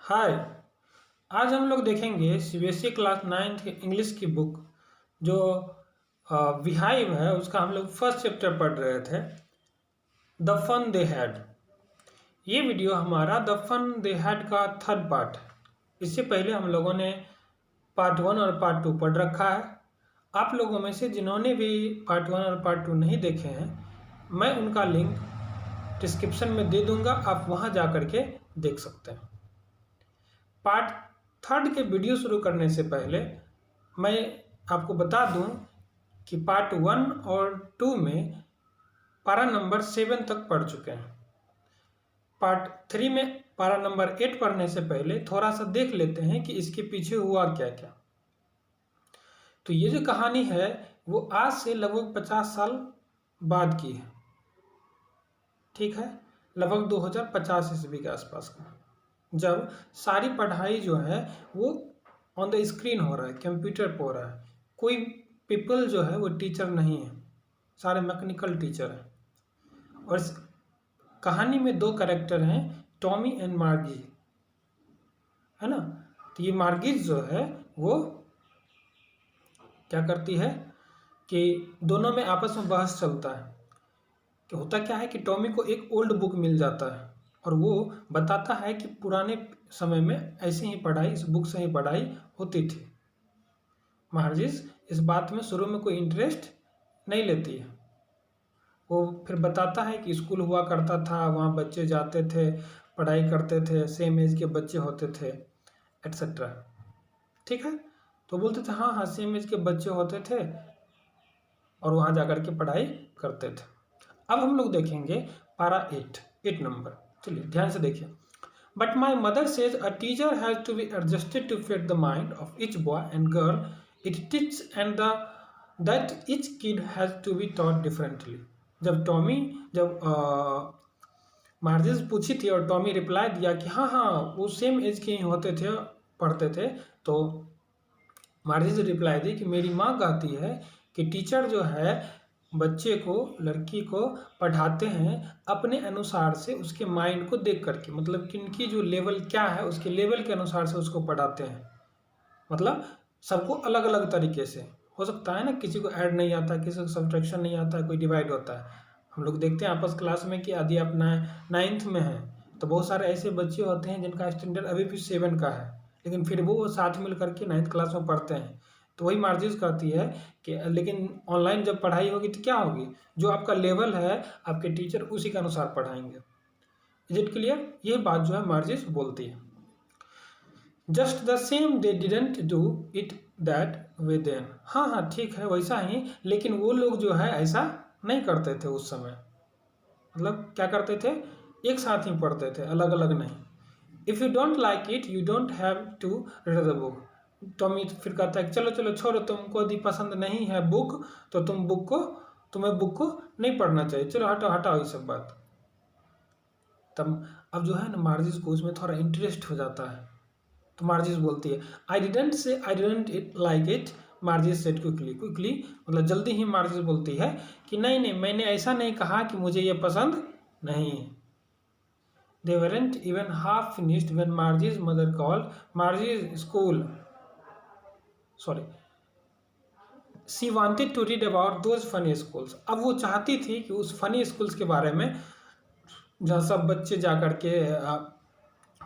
हाय। आज हम लोग देखेंगे सीबीएसई क्लास 9th की इंग्लिश की बुक जो विहाइव है, उसका हम लोग फर्स्ट चैप्टर पढ़ रहे थे, द फन दे हैड। ये वीडियो हमारा द फन दे हैड का थर्ड पार्ट है। इससे पहले हम लोगों ने पार्ट 1 और पार्ट 2 पढ़ रखा है। आप लोगों में से जिन्होंने भी पार्ट 1 और पार्ट 2 नहीं देखे हैं, मैं उनका लिंक डिस्क्रिप्शन में दे दूंगा, आप वहाँ जा कर के देख सकते हैं। पार्ट 3 के वीडियो शुरू करने से पहले मैं आपको बता दूं कि पार्ट 1 और 2 में पारा नंबर 7 तक पढ़ चुके हैं। पार्ट 3 में पारा नंबर 8 पढ़ने से पहले थोड़ा सा देख लेते हैं कि इसके पीछे हुआ क्या क्या। तो ये जो कहानी है वो आज से लगभग 50 साल बाद की है, ठीक है, लगभग 2050 ईस्वी के आसपास का, जब सारी पढ़ाई जो है वो ऑन द स्क्रीन हो रहा है, कंप्यूटर पर हो रहा है। कोई पीपल जो है वो टीचर नहीं है, सारे मैकेनिकल टीचर हैं। और इस कहानी में 2 कैरेक्टर हैं, टॉमी एंड मार्गी, है ना। तो ये मार्गीज जो है वो क्या करती है कि दोनों में आपस में बहस चलता है कि होता क्या है कि टॉमी को एक ओल्ड बुक मिल जाता है और वो बताता है कि पुराने समय में ऐसे ही पढ़ाई, इस बुक से ही पढ़ाई होती थी। मार्जिस इस बात में शुरू में कोई इंटरेस्ट नहीं लेती है। वो फिर बताता है कि स्कूल हुआ करता था, वहाँ बच्चे जाते थे, पढ़ाई करते थे, सेम एज के बच्चे होते थे, एट्सेट्रा, ठीक है। तो बोलते थे हाँ हाँ सेम एज के बच्चे होते थे और वहाँ जा कर के पढ़ाई करते थे। अब हम लोग देखेंगे पारा 8 नंबर। चलिए ध्यान से देखिए। But my mother says a teacher has to be adjusted to fit the mind of each boy and girl it teach and the that each kid has to be taught differently. जब Margie's पूछी थी और Tommy reply दिया कि हाँ हाँ वो same as के ही होते थे, पढ़ते थे, तो मार्जिस रिप्लाई दी कि मेरी माँ कहती है कि टीचर जो है बच्चे को, लड़की को पढ़ाते हैं अपने अनुसार से, उसके माइंड को देख करके, मतलब किनकी जो लेवल क्या है उसके लेवल के अनुसार से उसको पढ़ाते हैं। मतलब सबको अलग अलग तरीके से, हो सकता है ना किसी को ऐड नहीं आता, किसी को सब्ट्रैक्शन नहीं आता, कोई डिवाइड होता है। हम लोग देखते हैं आपस क्लास में कि यदि आप 9th में हैं तो बहुत सारे ऐसे बच्चे होते हैं जिनका स्टैंडर्ड अभी भी 7 का है, लेकिन फिर वो साथ मिल करके 9th क्लास में पढ़ते हैं। तो वही मार्जिस कहती है कि लेकिन ऑनलाइन जब पढ़ाई होगी तो क्या होगी, जो आपका लेवल है आपके टीचर उसी के अनुसार पढ़ाएंगे। Is it clear? ये बात जो है मार्जिस बोलती है। Just the same they didn't do it that way then. हाँ हाँ ठीक है वैसा ही, लेकिन वो लोग जो है ऐसा नहीं करते थे उस समय। मतलब क्या करते थे, एक साथ ही पढ़ते थे, अलग अलग नहीं। If you don't like it you don't have to read the book. Tommy फिर कहता है कि चलो चलो छोड़ो, तुमको यदि पसंद नहीं है बुक तो तुम्हें बुक को नहीं पढ़ना चाहिए, चलो हटाओ हटाओ ये सब बात। तब अब जो है ना मार्जिस को उसमें थोड़ा इंटरेस्ट हो जाता है। तो मार्जिस बोलती है I didn't say I didn't like it. Merges said quickly, मतलब जल्दी ही मार्जिस बोलती है कि नहीं नहीं मैंने ऐसा नहीं कहा कि मुझे ये पसंद नहीं है। They weren't even half finished when Margie's mother called. Margie's school. Sorry. She wanted to read about those funny schools. अब वो चाहती थी कि उस फनी स्कूल्स के बारे में जहाँ सब बच्चे जा कर के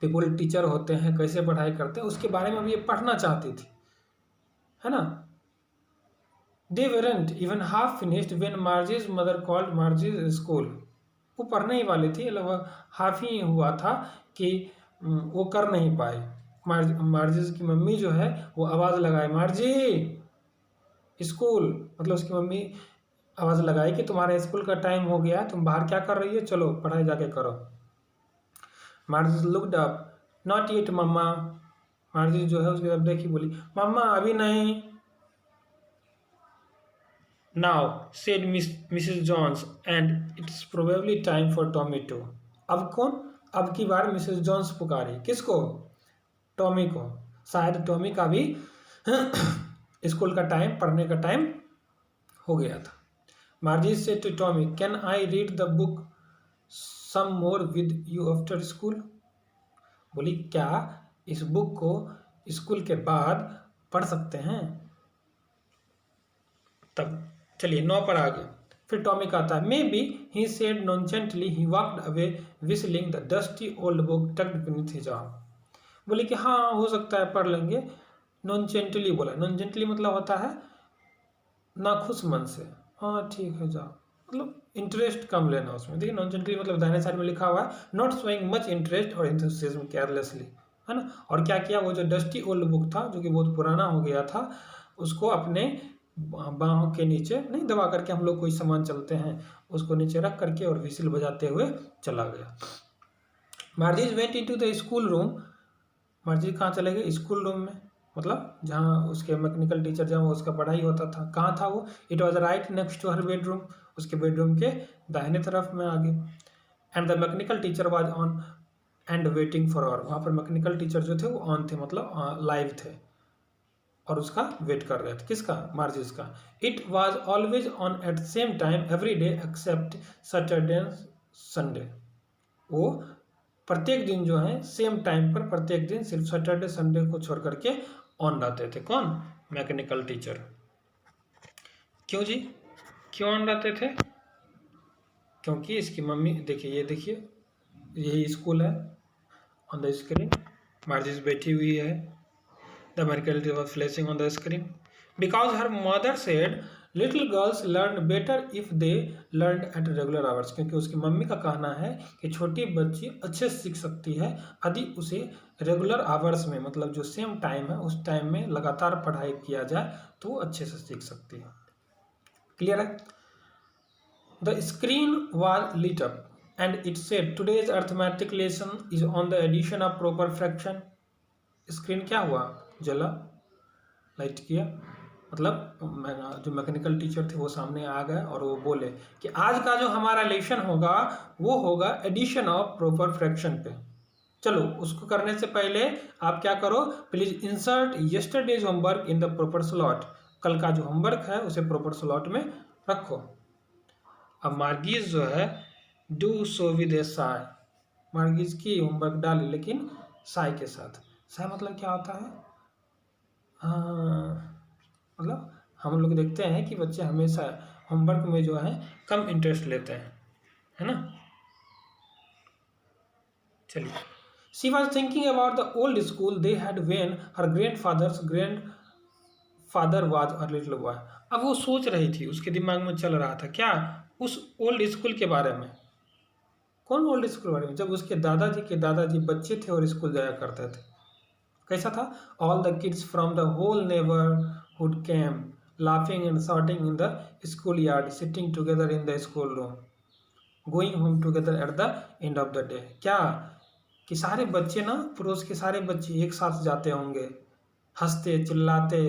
पीपल टीचर होते हैं, कैसे पढ़ाई करते हैं, उसके बारे में अब ये पढ़ना चाहती थी, है ना। They weren't even half finished when Margie's mother called Margie's school. वो पढ़ने ही वाली थी, लगभग हाफ ही हुआ था कि वो कर नहीं पाए। मार्जिस की मम्मी जो है वो आवाज़ लगाए मार्जी स्कूल, मतलब उसकी मम्मी आवाज़ लगाई कि तुम्हारे स्कूल का टाइम हो गया है, तुम बाहर क्या कर रही हो, चलो पढ़ाई जाके करो। Margie's looked up, not yet mamma. Margie's जो है उसकी तरफ देखी, बोली मम्मा अभी नहीं। Now, said Mrs. Jones, and it's probably time for Tommy too. अब कौन? अब की बार मिसेस जॉन्स पुकारी, किसको? टॉमी को। शायद टॉमी का भी स्कूल का टाइम, पढ़ने का टाइम हो गया था। मार्जी से to Tommy, can I read the book some more with you after school? बोली क्या इस बुक को स्कूल के बाद पढ़ सकते हैं? तब चलिए 9 पर आ गए। फिर टॉमी कहता है, may he said nonchalantly, he walked away whistling the dusty old book tucked beneath his arm. बोले कि हाँ हो सकता है पढ़ लेंगे। नॉनचेंटली बोला, नॉनचेंटली मतलब होता है नाखुश मन से, हाँ ठीक है जाओ, मतलब इंटरेस्ट कम लेना उसमें। देखिए नॉनचेंटली मतलब दाहिने साइड में लिखा हुआ है नॉट शोइंग मच इंटरेस्ट और एंथुसियाज्म केयरलेसली, है ना। और क्या किया, वो जो डस्टी ओल्ड बुक था जो कि बहुत पुराना हो गया था, उसको अपने बाहों के नीचे नहीं दबा करके, हम लोग कोई सामान चलते हैं उसको नीचे रख करके और विसिल बजाते हुए चला गया। Margie went into the school room. Margie कहाँ चले गए? स्कूल रूम में, मतलब जहाँ उसके मैकेनिकल टीचर जहाँ उसका पढ़ाई होता था। कहाँ था वो? It was right next to her bedroom, उसके बेडरूम के दाहिने तरफ में आगे। And the mechanical teacher was on and waiting for our, वहाँ पर मैकेनिकल टीचर जो थे वो ऑन थे, मतलब लाइव थे और उसका वेट कर रहे थे। किसका? मार्जिस का। It was always on at same time every day except Saturday Sunday. वो प्रत्येक दिन जो है सेम टाइम पर, प्रत्येक दिन सिर्फ सैटरडे संडे को छोड़ करके ऑन रहते थे। कौन? Mechanical teacher. क्यों जी, क्यों ऑन रहते थे? क्योंकि इसकी मम्मी, देखिए ये देखिए यही स्कूल है, ऑन द स्क्रीन मार्जिस बैठी हुई है, the mechanical teacher was flashing on the screen because her mother said little girls learn better if they learn at regular hours. क्योंकि उसकी मम्मी का कहना है कि छोटी बच्ची अच्छे से सीख सकती है यदि उसे रेगुलर आवर्स में, मतलब जो सेम टाइम है उस टाइम में लगातार पढ़ाई किया जाए तो वो अच्छे से सीख सकती है। क्लियर है? The screen was lit up and it said today's arithmetic lesson is on the addition of proper fraction। Screen क्या हुआ? जला, लाइट किया, मतलब जो मैकेनिकल टीचर थे वो सामने आ गए और वो बोले कि आज का जो हमारा लेसन होगा वो होगा एडिशन ऑफ प्रॉपर फ्रैक्शन पे। चलो उसको करने से पहले आप क्या करो, please insert yesterday's homework in the proper slot. कल का जो होमवर्क है उसे प्रॉपर स्लॉट में रखो। अब मार्गीज जो है डू सो विद ए साय, मार्गीज की होमवर्क डाली लेकिन साय के साथ। साय मतलब क्या होता है? मतलब हम लोग देखते हैं कि बच्चे हमेशा होमवर्क में जो है कम इंटरेस्ट लेते हैं, है ना। चलिए, she was thinking about the old school they had when her grandfather was a little boy. अब वो सोच रही थी, उसके दिमाग में चल रहा था क्या? उस ओल्ड स्कूल के बारे में। कौन ओल्ड स्कूल के बारे में? जब उसके दादाजी बच्चे थे और स्कूल जाया करते थे। कैसा था? All the kids from the whole neighbourhood came laughing and shouting in the school yard sitting together in the school room going home together at the end of the day. क्या कि सारे बच्चे ना, पड़ोस के सारे बच्चे एक साथ जाते होंगे, हंसते चिल्लाते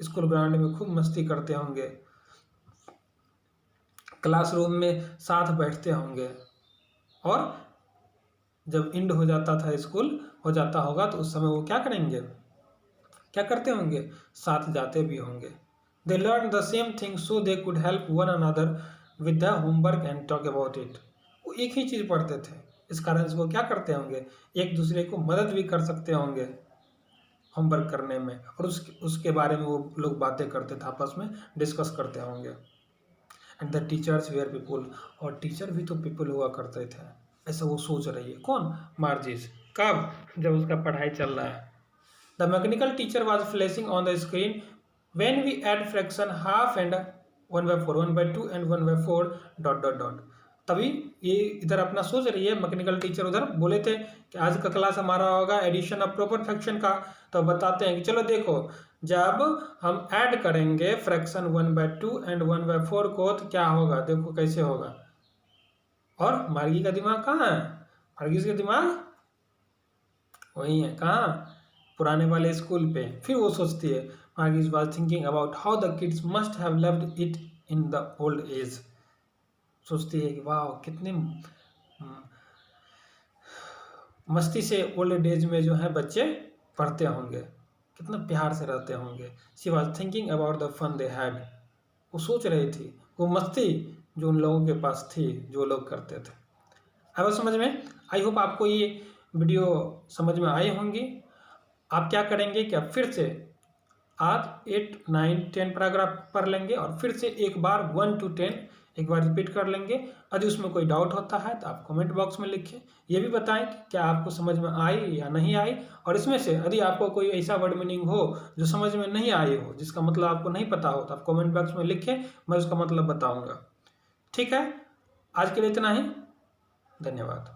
स्कूल ग्राउंड में खूब मस्ती करते होंगे, क्लासरूम में साथ बैठते होंगे, और जब एंड हो जाता था, स्कूल हो जाता होगा तो उस समय वो क्या करेंगे, क्या करते होंगे? साथ जाते भी होंगे। They learn the same thing so they could help one another with the homework and talk about it. वो एक ही चीज़ पढ़ते थे, इस कारण से वो क्या करते होंगे, एक दूसरे को मदद भी कर सकते होंगे होमवर्क करने में, और उसके बारे में वो लोग बातें करते थे, आपस में डिस्कस करते होंगे। And the teachers were people, और टीचर भी तो पीपल हुआ करते थे। ऐसा वो सोच रही है। कौन? मार्जिस। कब? जब उसका पढ़ाई चल रहा है। The mechanical teacher was flashing on the screen. When we add fraction half and 1/4, 1/2 and 1/4 dot dot dot. तभी ये इधर अपना सोच रही है, मैकेनिकल टीचर उधर बोले थे कि आज का क्लास हमारा होगा एडिशन ऑफ प्रॉपर फ्रैक्शन का। तो बताते हैं कि चलो देखो, जब हम ऐड करेंगे फ्रैक्शन 1/2 एंड 1/4 को तो क्या होगा, देखो कैसे होगा। और मार्गी का दिमाग कहाँ है? मार्गी का दिमाग वही है, कहाँ? पुराने वाले स्कूल पे। फिर वो सोचती है, मार्गिस was thinking about how the kids must have loved it in the old age. सोचती है कि वाह कितने मस्ती से ओल्ड एज में जो है बच्चे पढ़ते होंगे। कितना प्यार से रहते होंगे। She was thinking about the fun they had. वो सोच रही थी वो मस्ती जो उन लोगों के पास थी, जो लोग करते थे। अब समझ में, आई होप आपको ये वीडियो समझ में आई होंगी। आप क्या करेंगे कि आप फिर से आज 8, 9, 10 पैराग्राफ पढ़ लेंगे और फिर से एक बार 1 to 10 एक बार रिपीट कर लेंगे। यदि उसमें कोई डाउट होता है तो आप कमेंट बॉक्स में लिखें। ये भी बताएं कि क्या आपको समझ में आई या नहीं आई, और इसमें से यदि आपको कोई ऐसा वर्ड मीनिंग हो जो समझ में नहीं आई हो, जिसका मतलब आपको नहीं पता हो, तो आप कमेंट बॉक्स में लिखें, मैं उसका मतलब बताऊँगा। ठीक है, आज के लिए इतना ही। धन्यवाद।